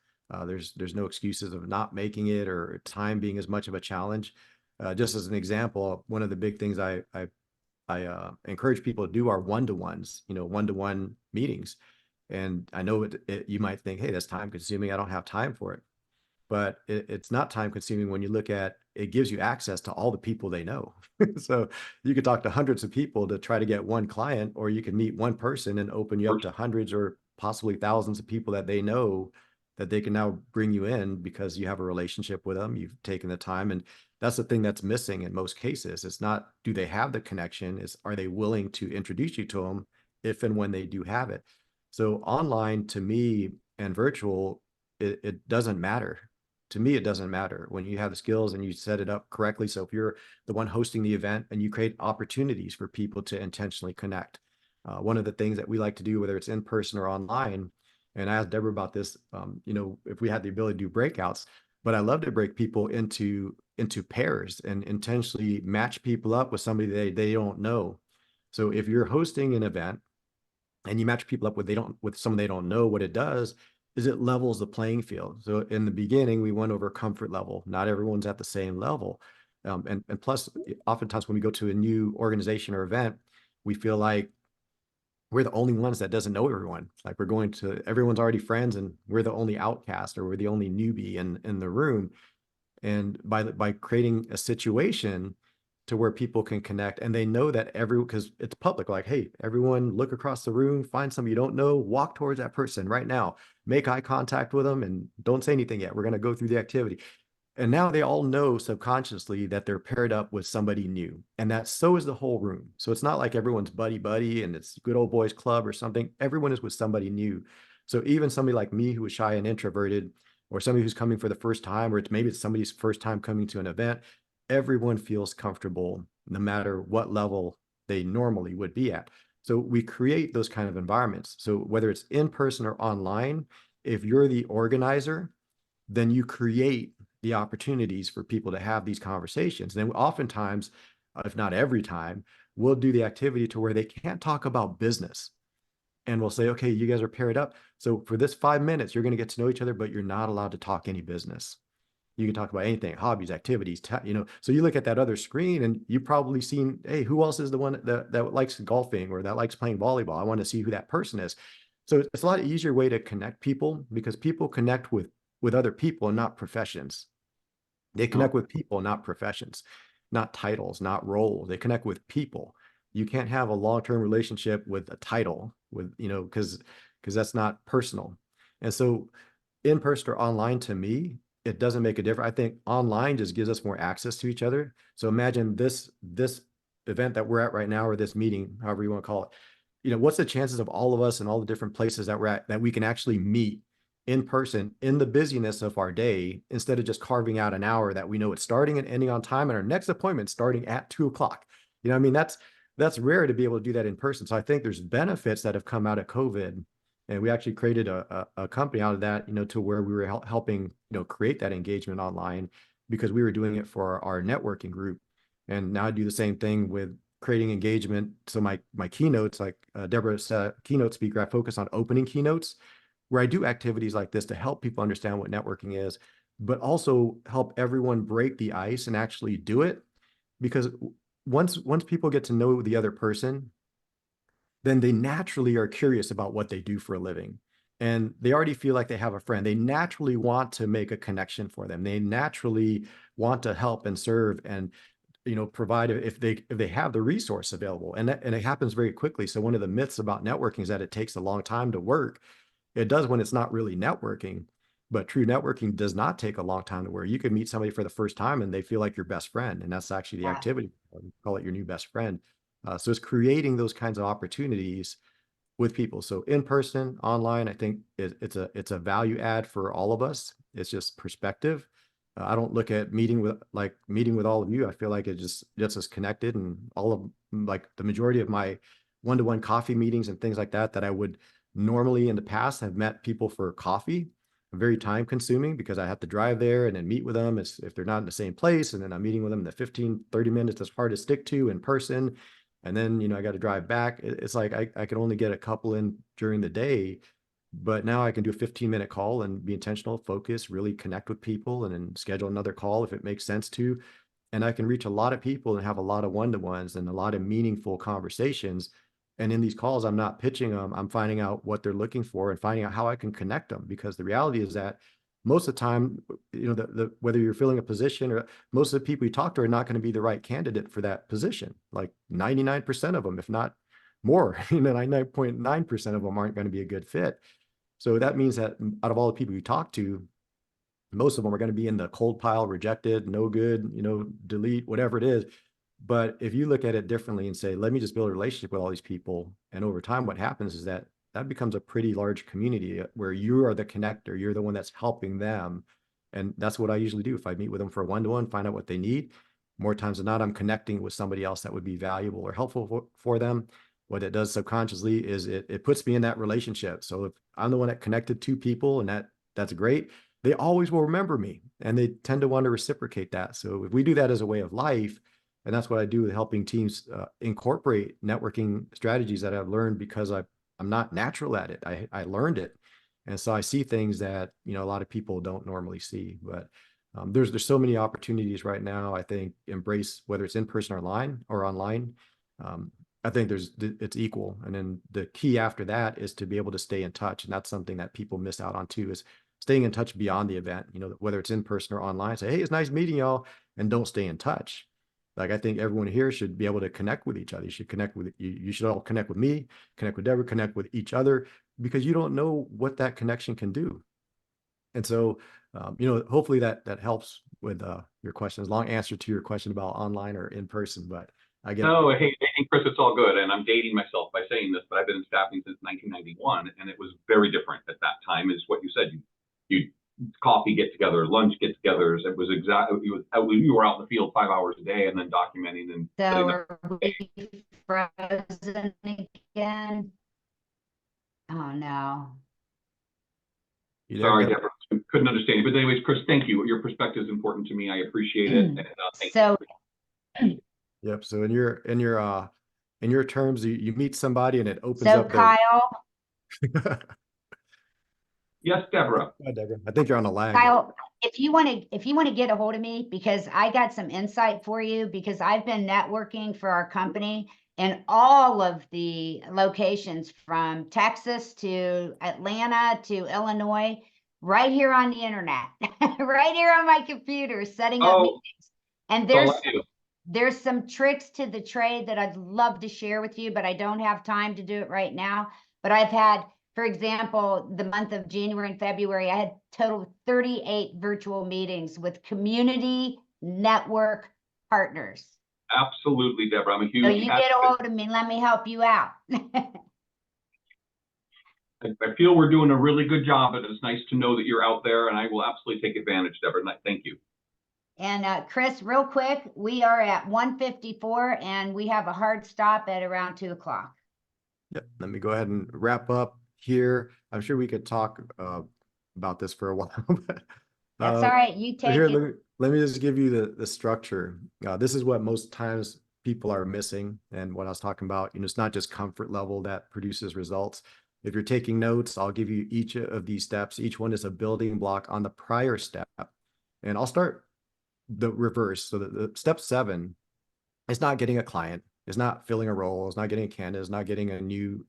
There's no excuses of not making it or time being as much of a challenge. Just as an example, one of the big things I encourage people to do are one-to-ones, one-to-one meetings. And I know you might think, hey, that's time consuming. I don't have time for it. But it's not time consuming when you look at it gives you access to all the people they know. So you could talk to hundreds of people to try to get one client, or you can meet one person and open you up to hundreds or possibly thousands of people that they know that they can now bring you in because you have a relationship with them. You've taken the time. And that's the thing that's missing in most cases. It's not, do they have the connection? It's, are they willing to introduce you to them if and when they do have it? So online to me and virtual, it doesn't matter. To me, it doesn't matter when you have the skills and you set it up correctly. So if you're the one hosting the event and you create opportunities for people to intentionally connect. One of the things that we like to do, whether it's in person or online, and I asked Deborah about this, if we had the ability to do breakouts, but I love to break people into pairs and intentionally match people up with somebody they don't know. So if you're hosting an event and you match people up with someone they don't know, what it does is it levels the playing field. So in the beginning, we went over comfort level. Not everyone's at the same level. And plus, oftentimes when we go to a new organization or event, we feel like we're the only ones that doesn't know everyone. Like everyone's already friends and we're the only outcast or we're the only newbie in the room. And by creating a situation to where people can connect and they know that because it's public, like, hey, everyone look across the room, find somebody you don't know, walk towards that person right now, make eye contact with them and don't say anything yet. We're going to go through the activity. And now they all know subconsciously that they're paired up with somebody new. And so is the whole room. So it's not like everyone's buddy and it's good old boys club or something. Everyone is with somebody new. So even somebody like me who is shy and introverted, or somebody who's coming for the first time, or maybe it's somebody's first time coming to an event, everyone feels comfortable no matter what level they normally would be at. So we create those kind of environments. So whether it's in person or online, if you're the organizer, then you create the opportunities for people to have these conversations. And then oftentimes, if not every time, we'll do the activity to where they can't talk about business. And we'll say, okay, you guys are paired up. So for this 5 minutes, you're going to get to know each other, but you're not allowed to talk any business. You can talk about anything, hobbies, activities, so you look at that other screen and you've probably seen, hey, who else is the one that likes golfing or that likes playing volleyball? I want to see who that person is. So it's a lot easier way to connect people because people connect with other people and not professions. They connect with people, not professions, not titles, not roles. They connect with people. You can't have a long-term relationship with a title because that's not personal. And so in person or online, to me, it doesn't make a difference. I think online just gives us more access to each other. So imagine this event that we're at right now, or this meeting, however you want to call it. What's the chances of all of us in all the different places that we're at that we can actually meet in person in the busyness of our day, instead of just carving out an hour that we know it's starting and ending on time and our next appointment starting at 2:00. That's rare to be able to do that in person. So I think there's benefits that have come out of COVID. And we actually created a company out of that, to where we were helping, create that engagement online because we were doing it for our networking group. And now I do the same thing with creating engagement. So my keynotes, like Deborah said, keynote speaker, I focus on opening keynotes where I do activities like this to help people understand what networking is, but also help everyone break the ice and actually do it. Because once people get to know the other person, then they naturally are curious about what they do for a living. And they already feel like they have a friend. They naturally want to make a connection for them. They naturally want to help and serve and provide if they have the resource available. And it happens very quickly. So one of the myths about networking is that it takes a long time to work. It does when it's not really networking, but true networking does not take a long time to work. You could meet somebody for the first time and they feel like your best friend. And that's actually the activity. We call it your new best friend. So it's creating those kinds of opportunities with people. So in person, online, I think it's a value add for all of us. It's just perspective. I don't look at meeting with all of you. I feel like it just gets us connected, and all of the majority of my one-to-one coffee meetings and things like that I would normally in the past have met people for coffee. very time consuming because I have to drive there and then meet with them if they're not in the same place. And then I'm meeting with them in the 15, 30 minutes that's hard to stick to in person. And then, I got to drive back. It's like I can only get a couple in during the day, but now I can do a 15-minute call and be intentional, focus, really connect with people, and then schedule another call if it makes sense to. And I can reach a lot of people and have a lot of one-to-ones and a lot of meaningful conversations. And in these calls, I'm not pitching them. I'm finding out what they're looking for and finding out how I can connect them. Because the reality is that most of the time, whether you're filling a position or most of the people you talk to are not going to be the right candidate for that position. Like 99% of them, if not more, 99.9% of them aren't going to be a good fit. So that means that out of all the people you talk to, most of them are going to be in the cold pile, rejected, no good, delete, whatever it is. But if you look at it differently and say, let me just build a relationship with all these people. And over time, what happens is that becomes a pretty large community where you are the connector. You're the one that's helping them. And that's what I usually do. If I meet with them for a one-to-one, find out what they need. More times than not, I'm connecting with somebody else that would be valuable or helpful for them. What it does subconsciously is it puts me in that relationship. So if I'm the one that connected two people and that's great, they always will remember me and they tend to want to reciprocate that. So if we do that as a way of life, and that's what I do with helping teams incorporate networking strategies that I've learned because I'm not natural at it. I learned it. And so I see things that, a lot of people don't normally see, but there's so many opportunities right now. I think embrace, whether it's in person or online. I think it's equal. And then the key after that is to be able to stay in touch. And that's something that people miss out on too, is staying in touch beyond the event, whether it's in person or online. Say, hey, it's nice meeting y'all, and don't stay in touch. Like, I think everyone here should be able to connect with each other. You should connect with you. You should all connect with me, connect with Deborah, connect with each other, because you don't know what that connection can do. And so, hopefully that helps with your questions. Long answer to your question about online or in person, but I get. No, hey, Chris, it's all good. And I'm dating myself by saying this, but I've been in staffing since 1991, and it was very different at that time. Is what you said. You coffee get together, lunch get togethers. It was exactly, we were out in the field 5 hours a day and then documenting and. So are we frozen again? Oh, no. Sorry, Deborah, couldn't understand you. But anyways, Chris, thank you. Your perspective is important to me. I appreciate it. And, thank you. Yep. So in your terms, you meet somebody and it opens So up. Kyle. Yes, Deborah. Hi, Deborah. I think you're on the line. Kyle, if you want to get a hold of me, because I got some insight for you, because I've been networking for our company in all of the locations from Texas to Atlanta to Illinois, right here on the internet, right here on my computer, setting up meetings. And there's some tricks to the trade that I'd love to share with you, but I don't have time to do it right now. But I've had, for example, the month of January and February, I had total of 38 virtual meetings with community network partners. Absolutely, Deborah. I'm a huge. So you get a hold of me. Let me help you out. I feel we're doing a really good job, and it's nice to know that you're out there, and I will absolutely take advantage, Deborah. Thank you. And Chris, real quick, we are at 1:54, and we have a hard stop at around 2 o'clock. Yep. Let me go ahead and wrap up here. I'm sure we could talk about this for a while. But, that's all right. You take here, it. Let me just give you the structure. This is what most times people are missing. And what I was talking about, it's not just comfort level that produces results. If you're taking notes, I'll give you each of these steps. Each one is a building block on the prior step. And I'll start the reverse. So the step 7 is not getting a client, is not filling a role, is not getting a candidate, is not getting a new,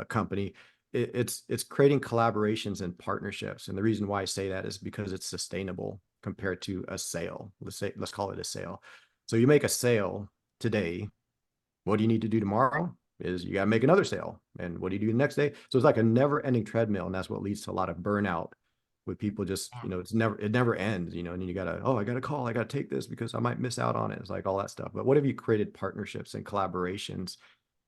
company. It's creating collaborations and partnerships. And the reason why I say that is because it's sustainable compared to a sale. Let's call it a sale. So you make a sale today. What do you need to do tomorrow? Is you got to make another sale. And what do you do the next day? So it's like a never ending treadmill. And that's what leads to a lot of burnout with people. Just, it never ends, and then you gotta, I got to call, I got to take this because I might miss out on it. It's like all that stuff. But what have you created partnerships and collaborations?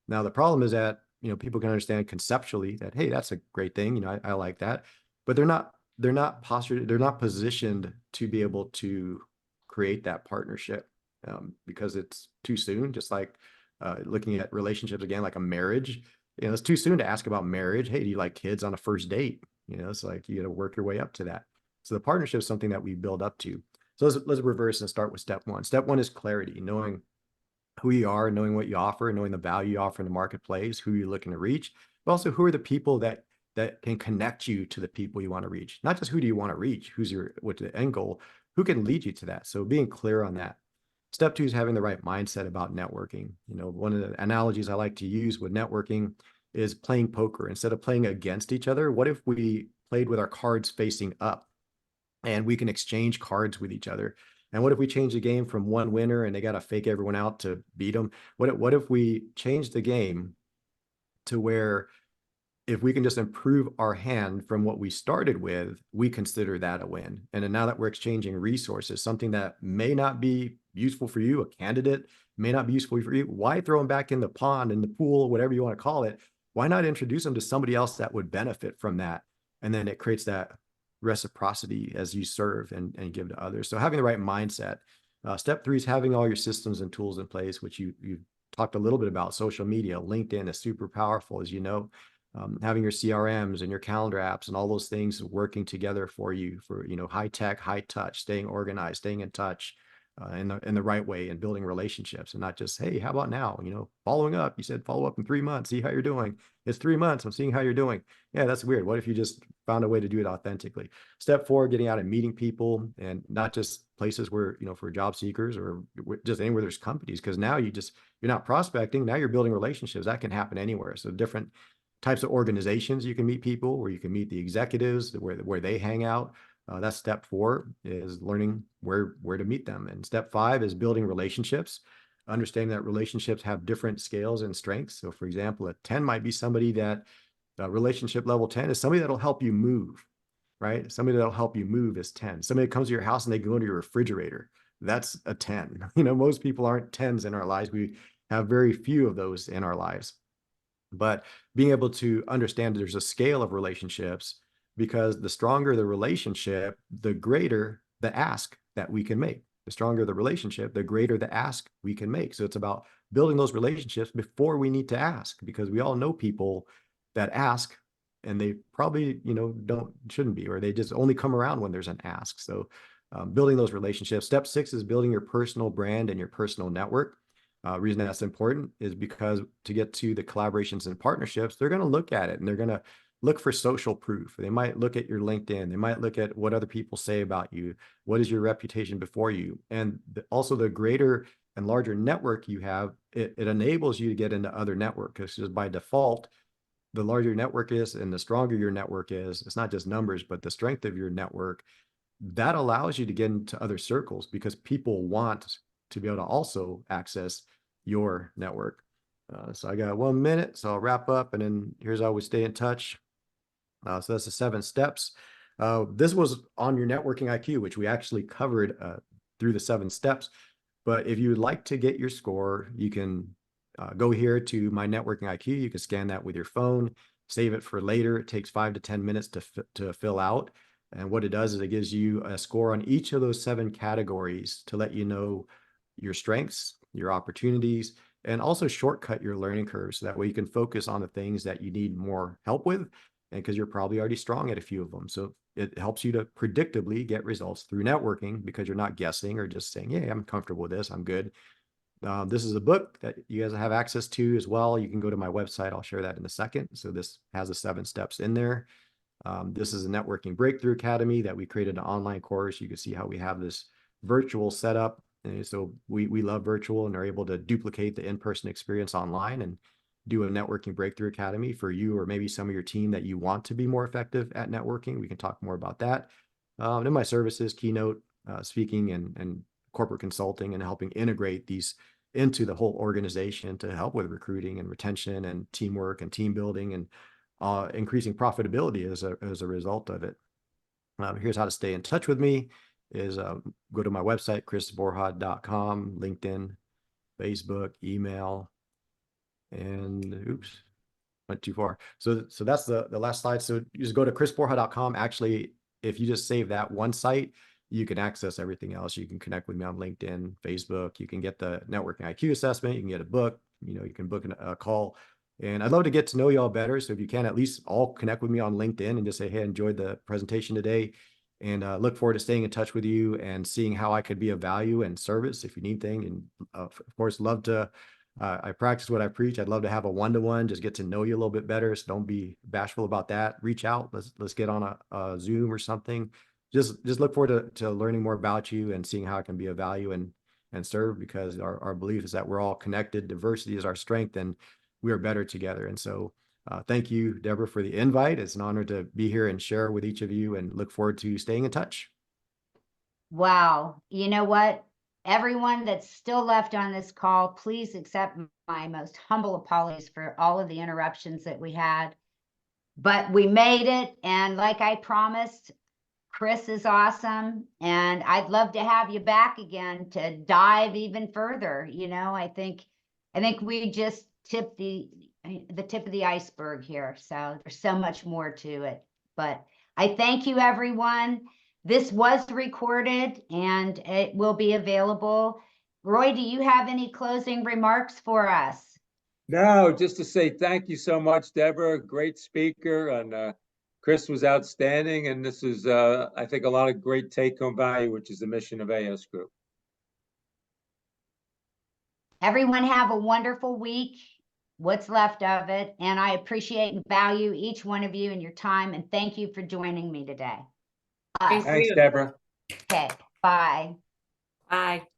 Now, the problem is that, people can understand conceptually that, hey, that's a great thing. I like that, but they're not postured. They're not positioned to be able to create that partnership because it's too soon. Just like looking at relationships again, like a marriage, it's too soon to ask about marriage. Hey, do you like kids on a first date? You know, it's like you got to work your way up to that. So the partnership is something that we build up to. So let's reverse and start with step one. Step one is clarity, knowing who you are, knowing what you offer, knowing the value you offer in the marketplace, who you're looking to reach, but also who are the people that can connect you to the people you want to reach. Not just who do you want to reach, what's the end goal, who can lead you to that. So being clear on that. Step two is having the right mindset about networking. You know, one of the analogies I like to use with networking is playing poker. Instead of playing against each other, what if we played with our cards facing up and we can exchange cards with each other? And what if we change the game from one winner and they got to fake everyone out to beat them? What if we change the game to where if we can just improve our hand from what we started with, we consider that a win. And then now that we're exchanging resources, something that may not be useful for you, a candidate may not be useful for you, why throw them back in the pond, in the pool, whatever you want to call it? Why not introduce them to somebody else that would benefit from that? And then it creates that reciprocity as you serve and give to others. So having the right mindset. Step three is having all your systems and tools in place, which you talked a little bit about. Social media, LinkedIn is super powerful, as you know. Having your CRMs and your calendar apps and all those things working together for you for, you know, high tech, high touch, staying organized, staying in touch in the right way and building relationships and not just, hey, how about now? You know, following up, you said follow up in 3 months, see how you're doing. It's 3 months. I'm seeing how you're doing. Yeah, that's weird. What if you just found a way to do it authentically? Step four, getting out and meeting people and not just places where, you know, for job seekers or just anywhere there's companies, because now you're not prospecting. Now you're building relationships. That can happen anywhere. So different types of organizations you can meet people, where you can meet the executives where they hang out. That's step four, is learning where to meet them. And step five is building relationships, understanding that relationships have different scales and strengths. So for example, a 10 might be somebody that relationship level 10 is somebody that'll help you move, right? Somebody that'll help you move is 10. Somebody that comes to your house and they go into your refrigerator, that's a 10. You know, most people aren't 10s in our lives. We have very few of those in our lives. But being able to understand there's a scale of relationships, because the stronger the relationship, the greater the ask that we can make. The stronger the relationship, the greater the ask we can make. So it's about building those relationships before we need to ask, because we all know people that ask and they probably, you know, shouldn't be, or they just only come around when there's an ask. So building those relationships. Step six is building your personal brand and your personal network. Reason that's important is because to get to the collaborations and partnerships, they're going to look at it and they're going to look for social proof. They might look at your LinkedIn. They might look at what other people say about you. What is your reputation before you? And also the greater and larger network you have, it enables you to get into other networks, because by default, the larger your network is and the stronger your network is, it's not just numbers, but the strength of your network, that allows you to get into other circles, because people want to be able to also access your network. So I got 1 minute, so I'll wrap up, and then here's how we stay in touch. So that's the 7 steps. This was on your networking IQ, which we actually covered through the 7 steps. But if you would like to get your score, you can go here to my networking IQ. You can scan that with your phone, save it for later. It takes 5 to 10 minutes to fill out. And what it does is it gives you a score on each of those 7 categories to let you know your strengths, your opportunities, and also shortcut your learning curve, so that way you can focus on the things that you need more help with, and because you're probably already strong at a few of them. So it helps you to predictably get results through networking, because you're not guessing or just saying, yeah, I'm comfortable with this, I'm good. This is a book that you guys have access to as well. You can go to my website. I'll share that in a second. So this has the 7 steps in there. This is a Networking Breakthrough Academy that we created, an online course. You can see how we have this virtual setup. And so we love virtual and are able to duplicate the in-person experience online and do a Networking Breakthrough Academy for you, or maybe some of your team that you want to be more effective at networking. We can talk more about that. And my services, keynote speaking and corporate consulting, and helping integrate these into the whole organization to help with recruiting and retention and teamwork and team building, and increasing profitability as a result of it. Here's how to stay in touch with me is go to my website, chrisborja.com, LinkedIn, Facebook, email, and oops, went too far. So that's the last slide. So you just go to chrisborja.com. Actually, if you just save that one site, you can access everything else. You can connect with me on LinkedIn, Facebook. You can get the networking IQ assessment. You can get a book. You know, you can book a call And I'd love to get to know you all better. So if you can, at least all connect with me on LinkedIn and just say, hey, I enjoyed the presentation today. And look forward to staying in touch with you and seeing how I could be of value and service if you need anything. And of course, love to, I practice what I preach. I'd love to have a one-to-one, just get to know you a little bit better. So don't be bashful about that. Reach out. Let's get on a Zoom or something. Just look forward to learning more about you and seeing how I can be of value and serve, because our belief is that we're all connected. Diversity is our strength, and we are better together. And so thank you, Deborah, for the invite. It's an honor to be here and share with each of you, and look forward to staying in touch. Wow. You know what? Everyone that's still left on this call, please accept my most humble apologies for all of the interruptions that we had. But we made it. And like I promised, Chris is awesome. And I'd love to have you back again to dive even further. You know, I think we just tipped the tip of the iceberg here. So there's so much more to it. But I thank you, everyone. This was recorded and it will be available. Roy, do you have any closing remarks for us? No, just to say thank you so much, Deborah. Great speaker, and Chris was outstanding. And this is, I think, a lot of great take-home value, which is the mission of AS Group. Everyone have a wonderful week, what's left of it. And I appreciate and value each one of you and your time. And thank you for joining me today. Thanks, Deborah. Okay, bye. Bye.